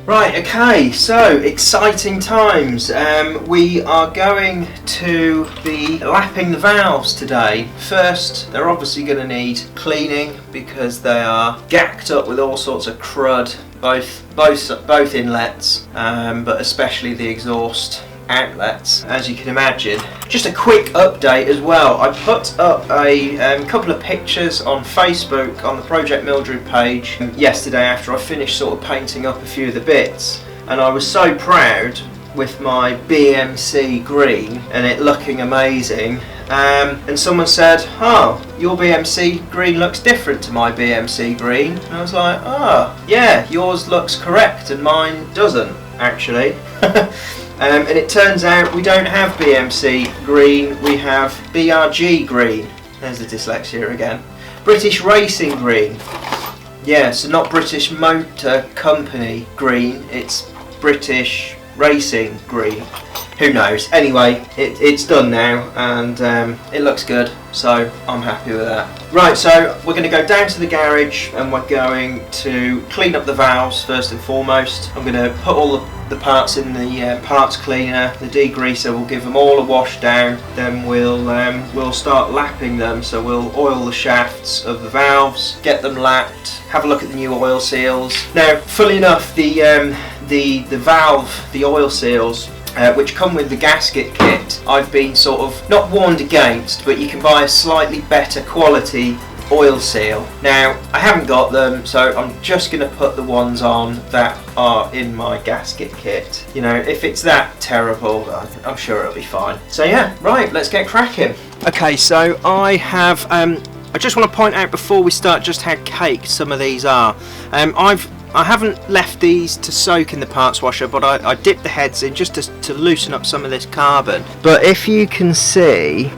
Right, okay, so exciting times. We are going to be lapping the valves today. First, they're obviously going to need cleaning because they are gacked up with all sorts of crud, both inlets, but especially the exhaust outlets, as you can imagine. Just a quick update as well. I put up a couple of pictures on Facebook on the Project Mildred page yesterday after I finished sort of painting up a few of the bits, and I was so proud with my BMC green and it looking amazing. And someone said, "Oh, your BMC green looks different to my BMC green." And I was like, "Oh, yeah, yours looks correct and mine doesn't actually." And it turns out we don't have BMC green, we have BRG green. There's the dyslexia again. British Racing green. Yeah, so not British Motor Company green, it's British Racing green. Who knows? Anyway, it's done now and it looks good, so I'm happy with that. Right, so we're going to go down to the garage and we're going to clean up the valves first and foremost. I'm going to put all the parts in the parts cleaner, the degreaser. We'll give them all a wash down, then we'll start lapping them. So we'll oil the shafts of the valves, get them lapped, have a look at the new oil seals. Now, fully enough, the valve, the oil seals, which come with the gasket kit, I've been sort of not warned against, but you can buy a slightly better quality oil seal. Now, I haven't got them, so I'm just going to put the ones on that are in my gasket kit. You know, if it's that terrible, I'm sure it'll be fine. So yeah, right, let's get cracking. Okay, so I have, I just want to point out before we start just how caked some of these are. I haven't left these to soak in the parts washer, but I dipped the heads in just to loosen up some of this carbon. But if you can see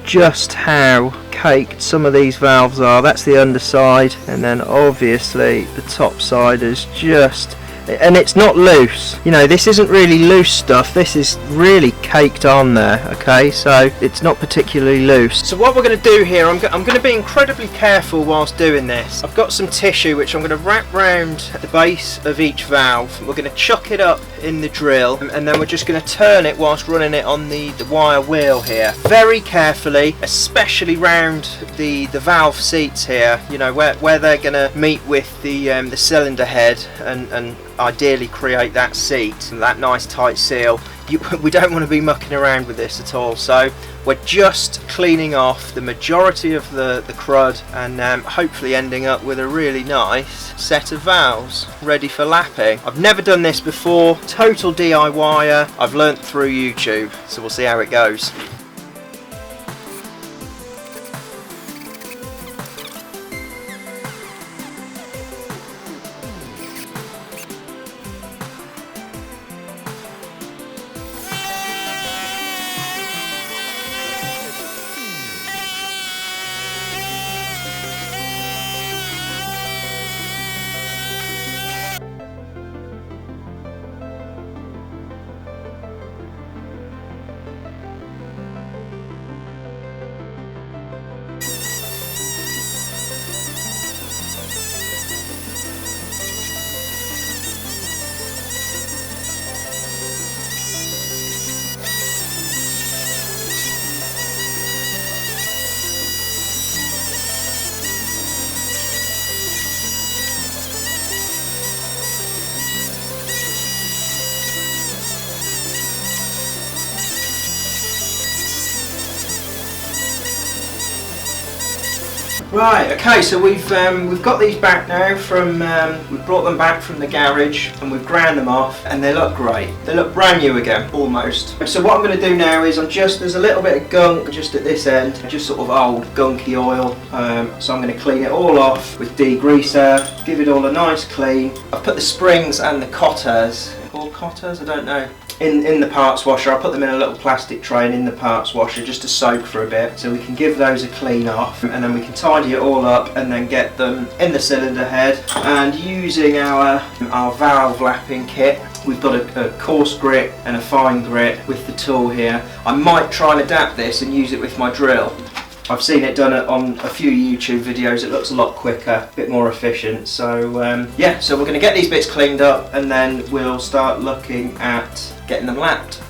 just how caked some of these valves are, that's the underside, and then obviously the top side is just, and it's not loose. You know, this isn't really loose stuff, this is really caked on there, okay, so it's not particularly loose. So what we're going to do here, I'm going to be incredibly careful whilst doing this. I've got some tissue which I'm going to wrap round the base of each valve. We're going to chuck it up in the drill, and then we're just going to turn it whilst running it on the wire wheel here. Very carefully, especially round the valve seats here, you know, where they're going to meet with the cylinder head and ideally create that seat and that nice tight seal. We don't want to be mucking around with this at all, so we're just cleaning off the majority of the crud and hopefully ending up with a really nice set of valves ready for lapping. I've never done this before, total DIY-er. I've learnt through YouTube, so we'll see how it goes. Right, okay, so we've got these back now from, we've brought them back from the garage and we've ground them off and they look great. They look brand new again, almost. So what I'm going to do now is there's a little bit of gunk just at this end, just sort of old gunky oil, so I'm going to clean it all off with degreaser, give it all a nice clean. I've put the springs and the cotters, all cotters, I don't know, in the parts washer. I'll put them in a little plastic tray and in the parts washer just to soak for a bit, so we can give those a clean off and then we can tidy it all up and then get them in the cylinder head. And using our valve lapping kit, we've got a coarse grit and a fine grit with the tool here. I might try and adapt this and use it with my drill. I've seen it done on a few YouTube videos. It looks a lot quicker, a bit more efficient. So yeah, so we're going to get these bits cleaned up and then we'll start looking at getting them lapped.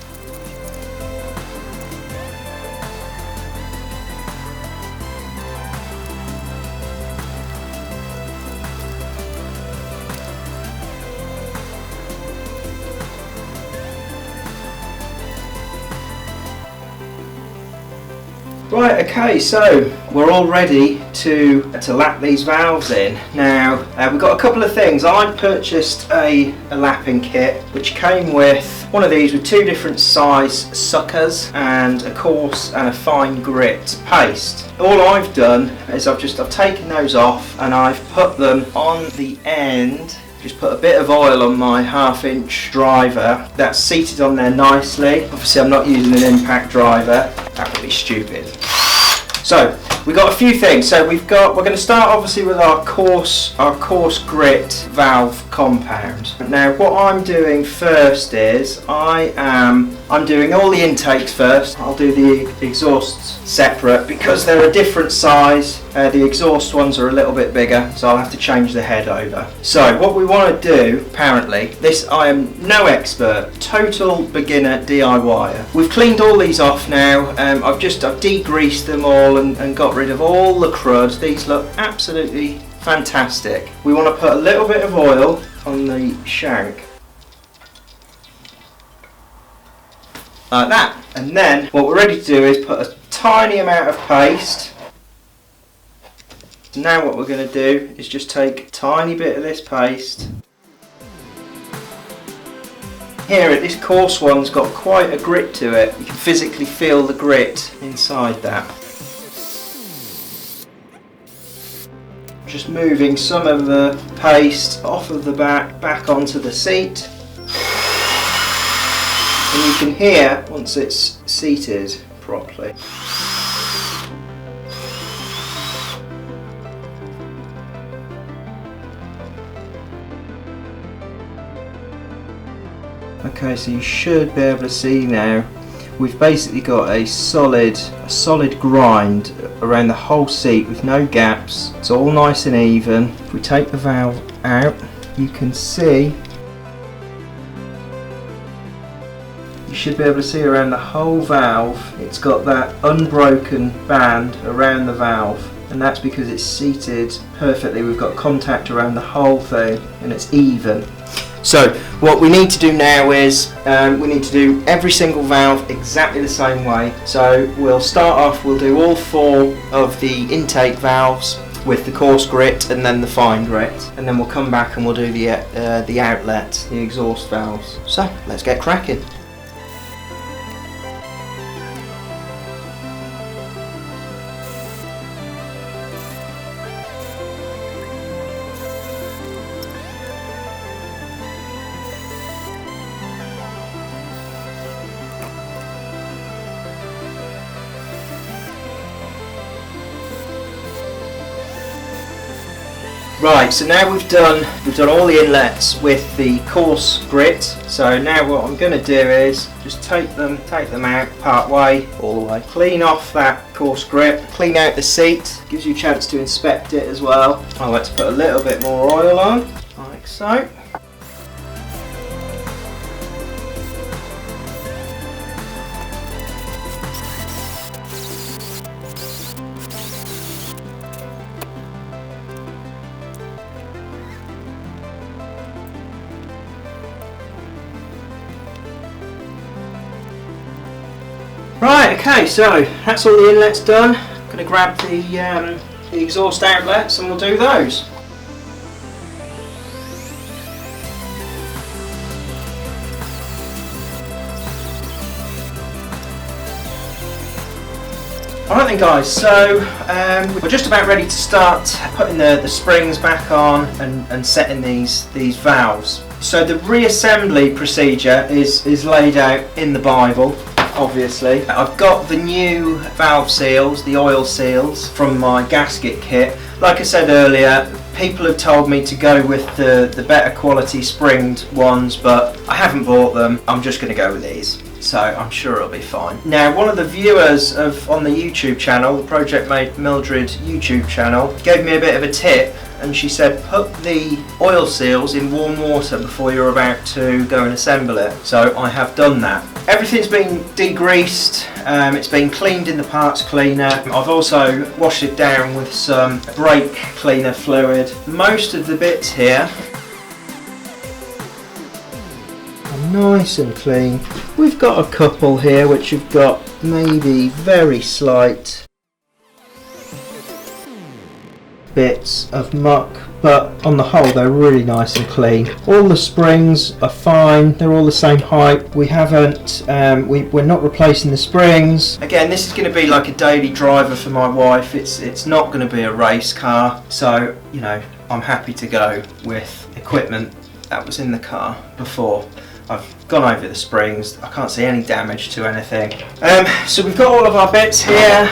Right, okay, so we're all ready to lap these valves in. Now, we've got a couple of things. I purchased a lapping kit which came with one of these with two different size suckers and a coarse and a fine grit paste. All I've done is I've taken those off and I've put them on the end. Just put a bit of oil on my 1/2 inch driver. That's seated on there nicely. Obviously I'm not using an impact driver. That would be stupid. So we've got a few things. So we're going to start obviously with our coarse grit valve compound. Now what I'm doing first is I'm doing all the intakes first. I'll do the exhausts separate because they're a different size. The exhaust ones are a little bit bigger, so I'll have to change the head over. So what we want to do, apparently, I am no expert, total beginner DIYer. We've cleaned all these off now. I've degreased them all and got rid of all the crud. These look absolutely fantastic. We want to put a little bit of oil on the shank. Like that. And then what we're ready to do is put a tiny amount of paste. Now what we're going to do is just take a tiny bit of this paste. Here, this coarse one's got quite a grit to it. You can physically feel the grit inside that. Just moving some of the paste off of the back onto the seat. And you can hear once it's seated properly. Okay, so you should be able to see now. We've basically got a solid grind around the whole seat with no gaps. It's all nice and even. If we take the valve out, you can see. You should be able to see around the whole valve. It's got that unbroken band around the valve, and that's because it's seated perfectly. We've got contact around the whole thing, and it's even. So what we need to do now is we need to do every single valve exactly the same way. So we'll start off, we'll do all 4 of the intake valves with the coarse grit and then the fine grit, and then we'll come back and we'll do the outlet, the exhaust valves. So let's get cracking. Right, so now we've done all the inlets with the coarse grit. So now what I'm going to do is just take them out part way, all the way. Clean off that coarse grit, clean out the seat, gives you a chance to inspect it as well. I like to put a little bit more oil on, like so. Right, okay, so that's all the inlets done. I'm going to grab the exhaust outlets and we'll do those. Alright then guys, so we're just about ready to start putting the springs back on and setting these valves. So the reassembly procedure is laid out in the Bible. Obviously, I've got the new valve seals, the oil seals from my gasket kit. Like I said earlier, people have told me to go with the better quality springed ones, but I haven't bought them. I'm just going to go with these. so I'm sure it'll be fine. Now, one of the viewers on the YouTube channel, the Project Mildred YouTube channel, gave me a bit of a tip, and she said put the oil seals in warm water before you're about to go and assemble it. So I have done that. Everything's been degreased, it's been cleaned in the parts cleaner. I've also washed it down with some brake cleaner fluid. Most of the bits here are nice and clean. We've got a couple here which have got maybe very slight bits of muck, but on the whole they're really nice and clean. All the springs are fine, they're all the same height. We haven't, we're not replacing the springs. Again, this is going to be like a daily driver for my wife. It's not going to be a race car, so you know, I'm happy to go with equipment that was in the car before. I've gone over the springs, I can't see any damage to anything. So we've got all of our bits here.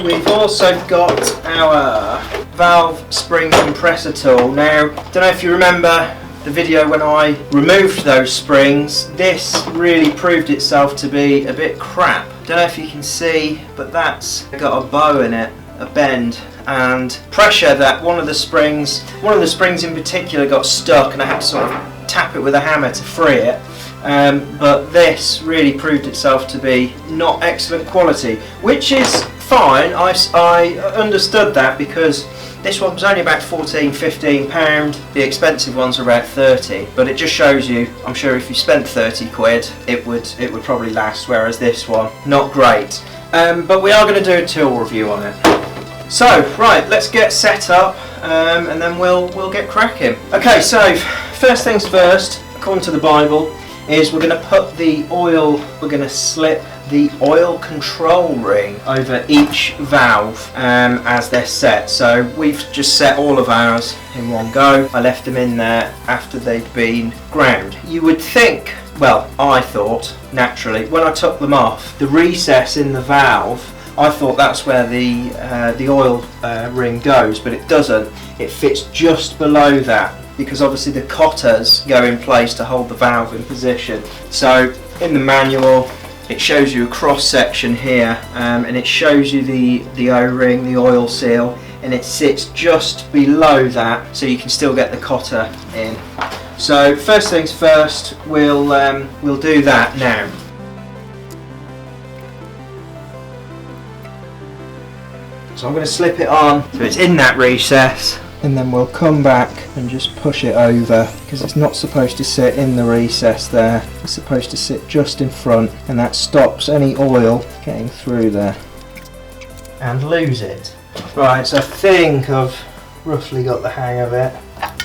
We've also got our valve spring compressor tool. Now, don't know if you remember the video when I removed those springs. This really proved itself to be a bit crap. Don't know if you can see, but that's got a bow in it, a bend, and pressure that one of the springs in particular got stuck, and I had to sort of tap it with a hammer to free it. But this really proved itself to be not excellent quality, which is fine. I understood that because this one was only about £14–15. The expensive ones are about 30, but it just shows you, I'm sure if you spent 30 quid it would probably last, whereas this one, not great. But we are going to do a tool review on it. So right, let's get set up and then we'll get cracking. Okay, so first things first, according to the Bible, is we're going to put the oil, we're going to slip the oil control ring over each valve as they're set. So we've just set all of ours in one go. I left them in there after they'd been ground. You would think, well, I thought naturally when I took them off, the recess in the valve, I thought that's where the oil ring goes, but it doesn't. It fits just below that, because obviously the cotters go in place to hold the valve in position. So in the manual it shows you a cross section here, and it shows you the O-ring, the oil seal, and it sits just below that, so you can still get the cotter in. So first things first, we'll do that now. So I'm going to slip it on so it's in that recess, and then we'll come back and just push it over, because it's not supposed to sit in the recess there, it's supposed to sit just in front, and that stops any oil getting through there and lose it. Right, so I think I've roughly got the hang of it.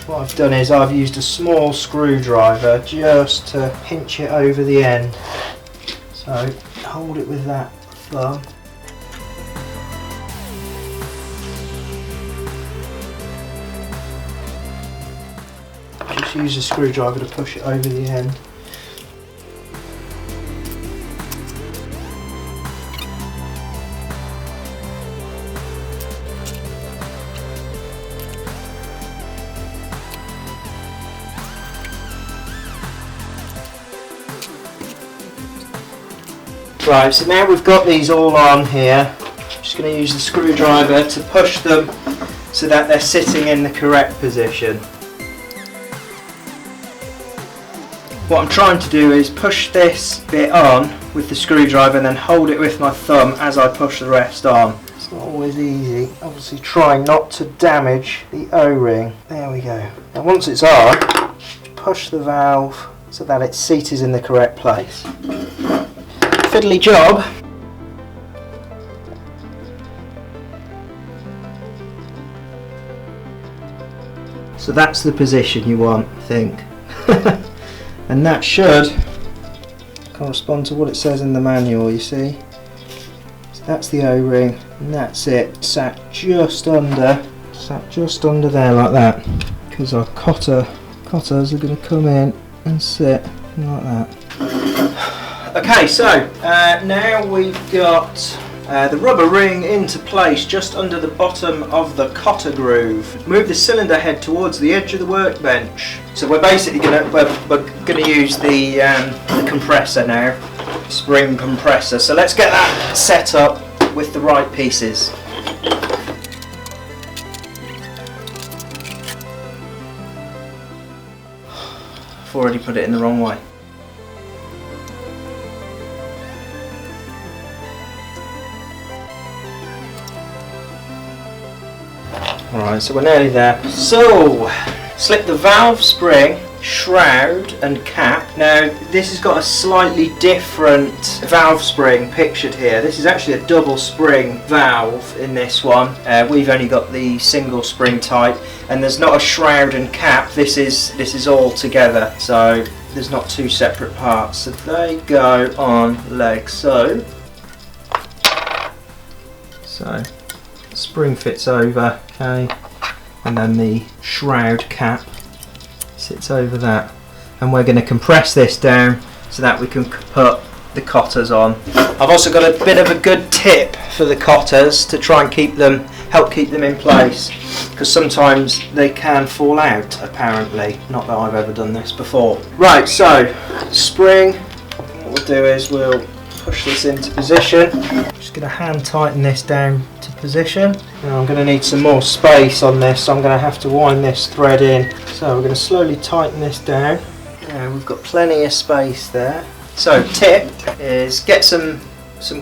What I've done is I've used a small screwdriver just to pinch it over the end. So hold it with that thumb. Just use a screwdriver to push it over the end. Right, so now we've got these all on here, I'm just going to use the screwdriver to push them so that they're sitting in the correct position. What I'm trying to do is push this bit on with the screwdriver and then hold it with my thumb as I push the rest on. It's not always easy. Obviously try not to damage the O-ring. There we go. Now once it's on, push the valve so that its seat is in the correct place. Fiddly job. So that's the position you want, I think. And that should correspond to what it says in the manual, you see. So that's the O-ring, and that's it, sat just under there like that, because our cotters are going to come in and sit like that. Okay, so now we've got the rubber ring into place just under the bottom of the cotter groove. Move the cylinder head towards the edge of the workbench. So we're basically going to use the compressor now. spring compressor. So let's get that set up with the right pieces. I've already put it in the wrong way. Alright, so we're nearly there. So, slip the valve spring, shroud and cap. Now this has got a slightly different valve spring pictured here. This is actually a double spring valve in this one. We've only got the single spring type, and there's not a shroud and cap. This is all together, so there's not two separate parts. So they go on legs so. Spring fits over, okay, and then the shroud cap sits over that, and we're going to compress this down so that we can put the cotters on. I've also got a bit of a good tip for the cotters to try and help keep them in place, because sometimes they can fall out apparently. Not that I've ever done this before. Right, so spring, what we'll do is we'll push this into position. Just going to hand tighten this down to position. Now I'm going to need some more space on this, so I'm going to have to wind this thread in. So we're going to slowly tighten this down. Now we've got plenty of space there. So tip is get some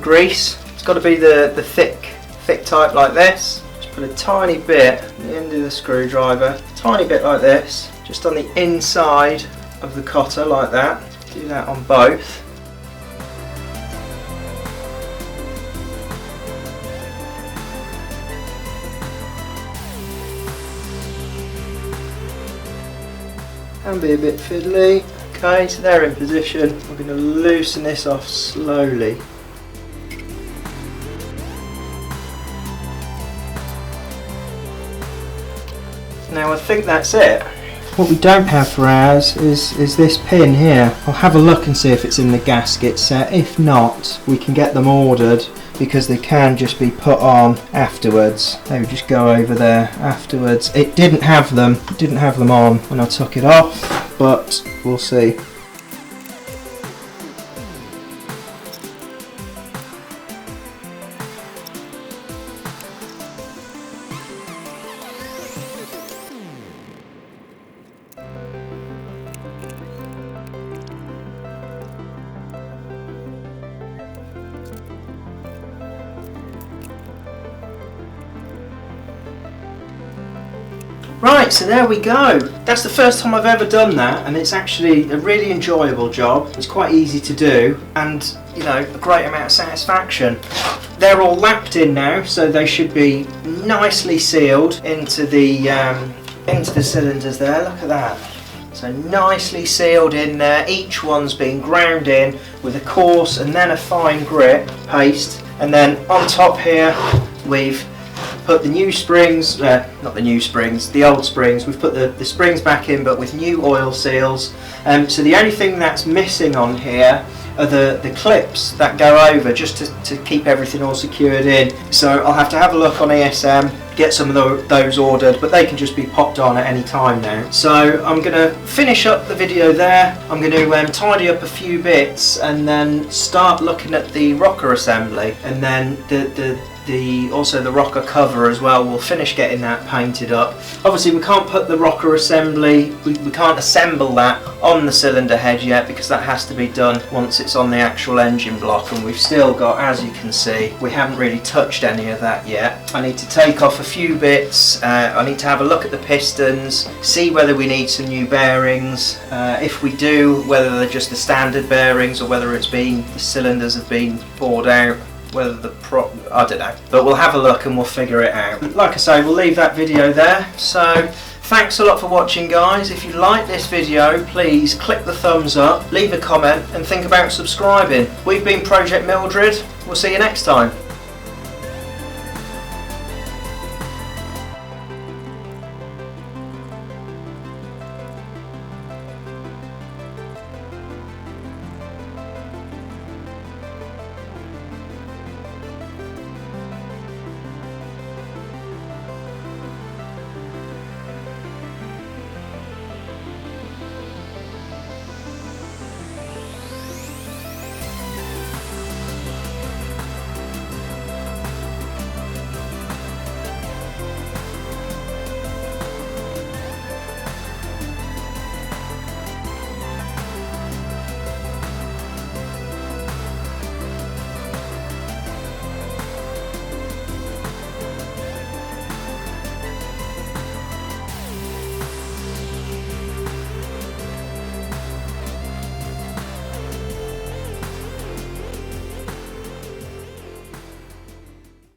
grease. It's got to be the thick type like this. Just put a tiny bit at the end of the screwdriver, tiny bit like this, just on the inside of the cotter like that. Do that on both. Can be a bit fiddly. Okay, so they're in position. We're going to loosen this off slowly. Now I think that's it. What we don't have for ours is this pin here. I'll have a look and see if it's in the gasket set. If not, we can get them ordered, because they can just be put on afterwards. They would just go over there afterwards. It didn't have them on when I took it off, but we'll see. Right, so there we go. That's the first time I've ever done that, and it's actually a really enjoyable job. It's quite easy to do, and you know, a great amount of satisfaction. They're all lapped in now, so they should be nicely sealed into the cylinders there. Look at that. So nicely sealed in there. Each one's been ground in with a coarse and then a fine grit paste, and then on top here we've put the new springs, not the new springs, the old springs. We've put the springs back in, but with new oil seals. So the only thing that's missing on here are the clips that go over, just to keep everything all secured in. So I'll have to have a look on ESM, get some of those ordered, but they can just be popped on at any time now. So I'm going to finish up the video there. I'm going to tidy up a few bits and then start looking at the rocker assembly, and then also the rocker cover as well. We'll finish getting that painted up. Obviously we can't put the rocker assembly, we can't assemble that on the cylinder head yet, because that has to be done once it's on the actual engine block, and we've still got, as you can see, we haven't really touched any of that yet. I need to take off a few bits. I need to have a look at the pistons, see whether we need some new bearings. If we do, whether they're just the standard bearings or whether the cylinders have been bored out. Whether I don't know, but we'll have a look and we'll figure it out. Like I say, we'll leave that video there. So thanks a lot for watching, guys. If you like this video, please click the thumbs up, leave a comment and think about subscribing. We've been Project Mildred. We'll see you next time.